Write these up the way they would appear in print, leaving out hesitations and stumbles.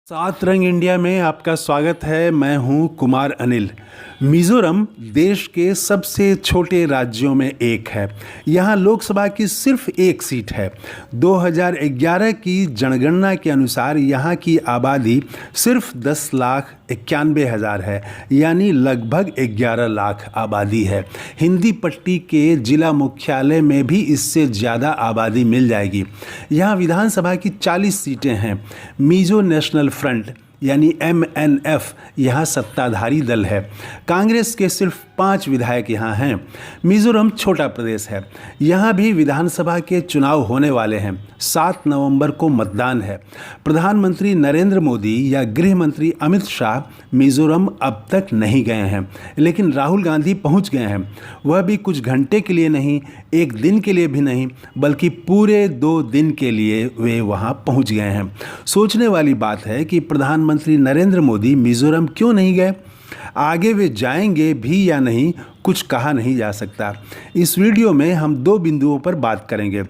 सात रंग इंडिया में आपका स्वागत है। मैं हूं कुमार अनिल। मिजोरम देश के सबसे छोटे राज्यों में एक है। यहां लोकसभा की सिर्फ एक सीट है। 2011 की जनगणना के अनुसार यहां की आबादी सिर्फ 10,91,000 है, यानी लगभग 11 लाख आबादी है। हिंदी पट्टी के जिला मुख्यालय में भी इससे ज़्यादा आबादी मिल जाएगी। यहाँ विधानसभा की 40 सीटें हैं। मिजो नेशनल फ्रंट यानी MNF यहाँ सत्ताधारी दल है। कांग्रेस के सिर्फ 5 विधायक यहाँ हैं। मिजोरम छोटा प्रदेश है। यहाँ भी विधानसभा के चुनाव होने वाले हैं। 7 नवंबर को मतदान है। प्रधानमंत्री नरेंद्र मोदी या गृह मंत्री अमित शाह मिजोरम अब तक नहीं गए हैं, लेकिन राहुल गांधी पहुँच गए हैं। वह भी कुछ घंटे के लिए नहीं, एक दिन के लिए भी नहीं, बल्कि पूरे 2 दिन के लिए वे वहाँ पहुँच गए हैं। सोचने वाली बात है कि प्रधानमंत्री नरेंद्र मोदी मिजोरम क्यों नहीं गए। आगे वे जाएंगे भी या नहीं, कुछ कहा नहीं जा सकता। इस वीडियो में हम 2 बिंदुओं पर बात करेंगे।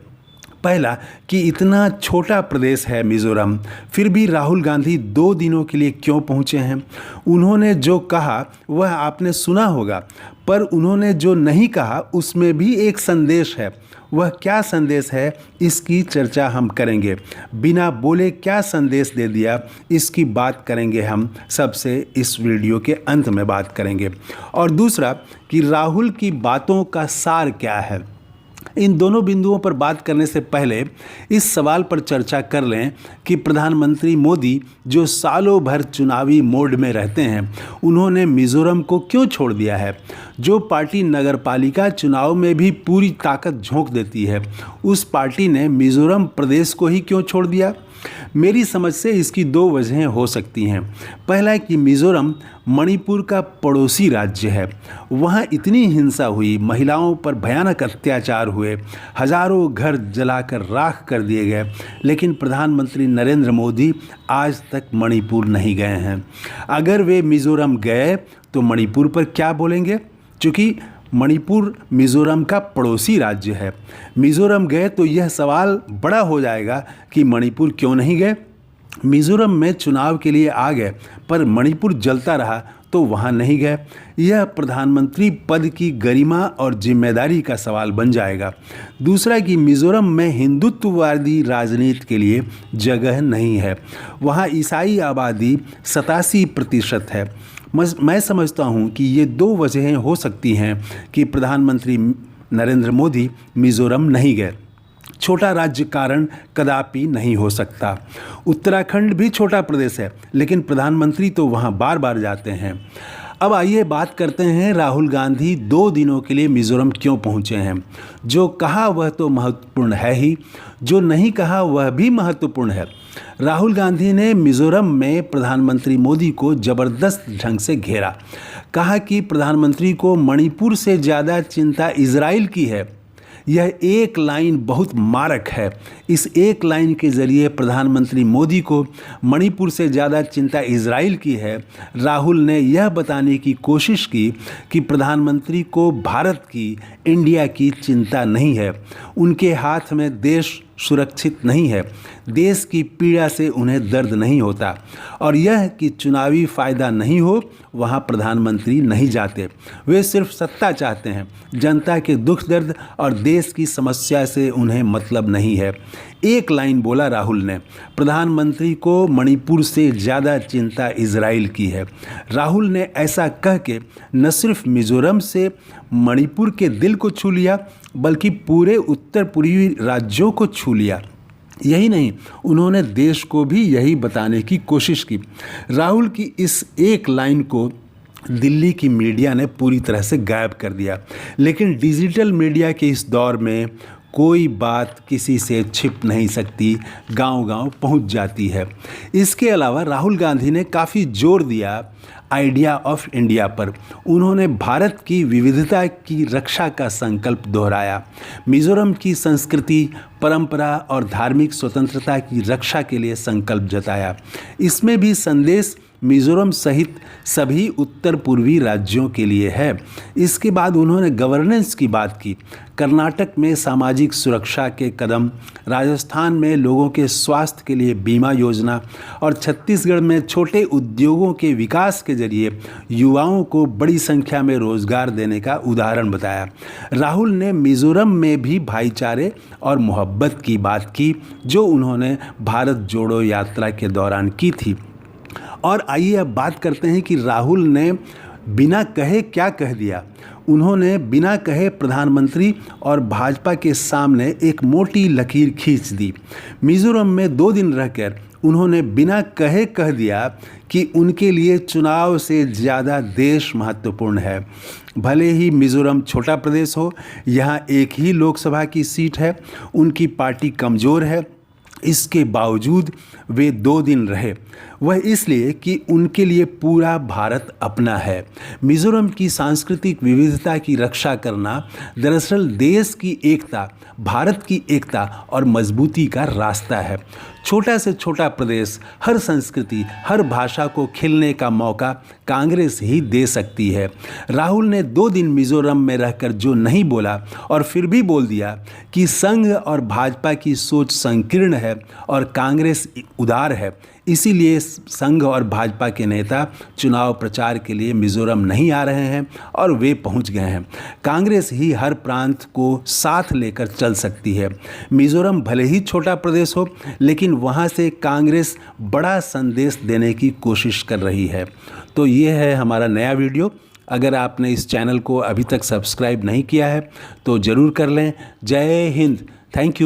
पहला कि इतना छोटा प्रदेश है मिजोरम, फिर भी राहुल गांधी 2 दिनों के लिए क्यों पहुंचे हैं। उन्होंने जो कहा वह आपने सुना होगा, पर उन्होंने जो नहीं कहा उसमें भी एक संदेश है। वह क्या संदेश है, इसकी चर्चा हम करेंगे। बिना बोले क्या संदेश दे दिया, इसकी बात करेंगे हम। सबसे इस वीडियो के अंत में बात करेंगे। और दूसरा कि राहुल की बातों का सार क्या है। इन दोनों बिंदुओं पर बात करने से पहले इस सवाल पर चर्चा कर लें कि प्रधानमंत्री मोदी जो सालों भर चुनावी मोड में रहते हैं, उन्होंने मिजोरम को क्यों छोड़ दिया है। जो पार्टी नगरपालिका चुनाव में भी पूरी ताकत झोंक देती है, उस पार्टी ने मिजोरम प्रदेश को ही क्यों छोड़ दिया। मेरी समझ से इसकी 2 वजहें हो सकती हैं। पहला है कि मिजोरम मणिपुर का पड़ोसी राज्य है। वहाँ इतनी हिंसा हुई, महिलाओं पर भयानक अत्याचार हुए, हजारों घर जलाकर राख कर दिए गए, लेकिन प्रधानमंत्री नरेंद्र मोदी आज तक मणिपुर नहीं गए हैं। अगर वे मिजोरम गए तो मणिपुर पर क्या बोलेंगे, क्योंकि मणिपुर मिजोरम का पड़ोसी राज्य है। मिजोरम गए तो यह सवाल बड़ा हो जाएगा कि मणिपुर क्यों नहीं गए। मिजोरम में चुनाव के लिए आ गए, पर मणिपुर जलता रहा तो वहाँ नहीं गए। यह प्रधानमंत्री पद की गरिमा और जिम्मेदारी का सवाल बन जाएगा। दूसरा कि मिजोरम में हिंदुत्ववादी राजनीति के लिए जगह नहीं है। वहाँ ईसाई आबादी 87% है। मैं समझता हूँ कि ये 2 वजहें हो सकती हैं कि प्रधानमंत्री नरेंद्र मोदी मिजोरम नहीं गए। छोटा राज्य कारण कदापि नहीं हो सकता। उत्तराखंड भी छोटा प्रदेश है, लेकिन प्रधानमंत्री तो वहाँ बार बार जाते हैं। अब आइए बात करते हैं राहुल गांधी 2 दिनों के लिए मिजोरम क्यों पहुँचे हैं। जो कहा वह तो महत्वपूर्ण है ही, जो नहीं कहा वह भी महत्वपूर्ण है। राहुल गांधी ने मिजोरम में प्रधानमंत्री मोदी को ज़बरदस्त ढंग से घेरा। कहा कि प्रधानमंत्री को मणिपुर से ज़्यादा चिंता इजराइल की है। यह एक लाइन बहुत मारक है। इस एक लाइन के ज़रिए प्रधानमंत्री मोदी को मणिपुर से ज़्यादा चिंता इजराइल की है। राहुल ने यह बताने की कोशिश की कि प्रधानमंत्री को भारत की, इंडिया की चिंता नहीं है। उनके हाथ में देश सुरक्षित नहीं है। देश की पीड़ा से उन्हें दर्द नहीं होता, और यह कि चुनावी फ़ायदा नहीं हो, वहाँ प्रधानमंत्री नहीं जाते। वे सिर्फ सत्ता चाहते हैं। जनता के दुख दर्द और देश की समस्या से उन्हें मतलब नहीं है। एक लाइन बोला राहुल ने, प्रधानमंत्री को मणिपुर से ज़्यादा चिंता इजराइल की है। राहुल ने ऐसा कह के न सिर्फ मिजोरम से मणिपुर के दिल को छू लिया, बल्कि पूरे उत्तर पूर्वी राज्यों को छू लिया। यही नहीं, उन्होंने देश को भी यही बताने की कोशिश की। राहुल की इस एक लाइन को दिल्ली की मीडिया ने पूरी तरह से गायब कर दिया। लेकिन डिजिटल मीडिया के इस दौर में कोई बात किसी से छिप नहीं सकती, गांव-गांव पहुंच जाती है। इसके अलावा राहुल गांधी ने काफ़ी जोर दिया आइडिया ऑफ इंडिया पर। उन्होंने भारत की विविधता की रक्षा का संकल्प दोहराया। मिजोरम की संस्कृति, परंपरा और धार्मिक स्वतंत्रता की रक्षा के लिए संकल्प जताया। इसमें भी संदेश मिज़ोरम सहित सभी उत्तर पूर्वी राज्यों के लिए है। इसके बाद उन्होंने गवर्नेंस की बात की। कर्नाटक में सामाजिक सुरक्षा के कदम, राजस्थान में लोगों के स्वास्थ्य के लिए बीमा योजना और छत्तीसगढ़ में छोटे उद्योगों के विकास के जरिए युवाओं को बड़ी संख्या में रोजगार देने का उदाहरण बताया। राहुल ने मिज़ोरम में भी भाईचारे और मोहब्बत की बात की, जो उन्होंने भारत जोड़ो यात्रा के दौरान की थी। और आइए अब बात करते हैं कि राहुल ने बिना कहे क्या कह दिया। उन्होंने बिना कहे प्रधानमंत्री और भाजपा के सामने एक मोटी लकीर खींच दी। मिज़ोरम में 2 दिन रहकर उन्होंने बिना कहे कह दिया कि उनके लिए चुनाव से ज़्यादा देश महत्वपूर्ण है। भले ही मिज़ोरम छोटा प्रदेश हो, यहाँ एक ही लोकसभा की सीट है, उनकी पार्टी कमज़ोर है, इसके बावजूद वे 2 दिन रहे। वह इसलिए कि उनके लिए पूरा भारत अपना है। मिज़ोरम की सांस्कृतिक विविधता की रक्षा करना दरअसल देश की एकता, भारत की एकता और मजबूती का रास्ता है। छोटा से छोटा प्रदेश, हर संस्कृति, हर भाषा को खिलने का मौका कांग्रेस ही दे सकती है। राहुल ने 2 दिन मिज़ोरम में रहकर जो नहीं बोला और फिर भी बोल दिया कि संघ और भाजपा की सोच संकीर्ण है और कांग्रेस उदार है, इसीलिए संघ और भाजपा के नेता चुनाव प्रचार के लिए मिज़ोरम नहीं आ रहे हैं और वे पहुंच गए हैं। कांग्रेस ही हर प्रांत को साथ लेकर चल सकती है। मिज़ोरम भले ही छोटा प्रदेश हो, लेकिन वहां से कांग्रेस बड़ा संदेश देने की कोशिश कर रही है। तो ये है हमारा नया वीडियो। अगर आपने इस चैनल को अभी तक सब्सक्राइब नहीं किया है तो ज़रूर कर लें। जय हिंद। Thank you.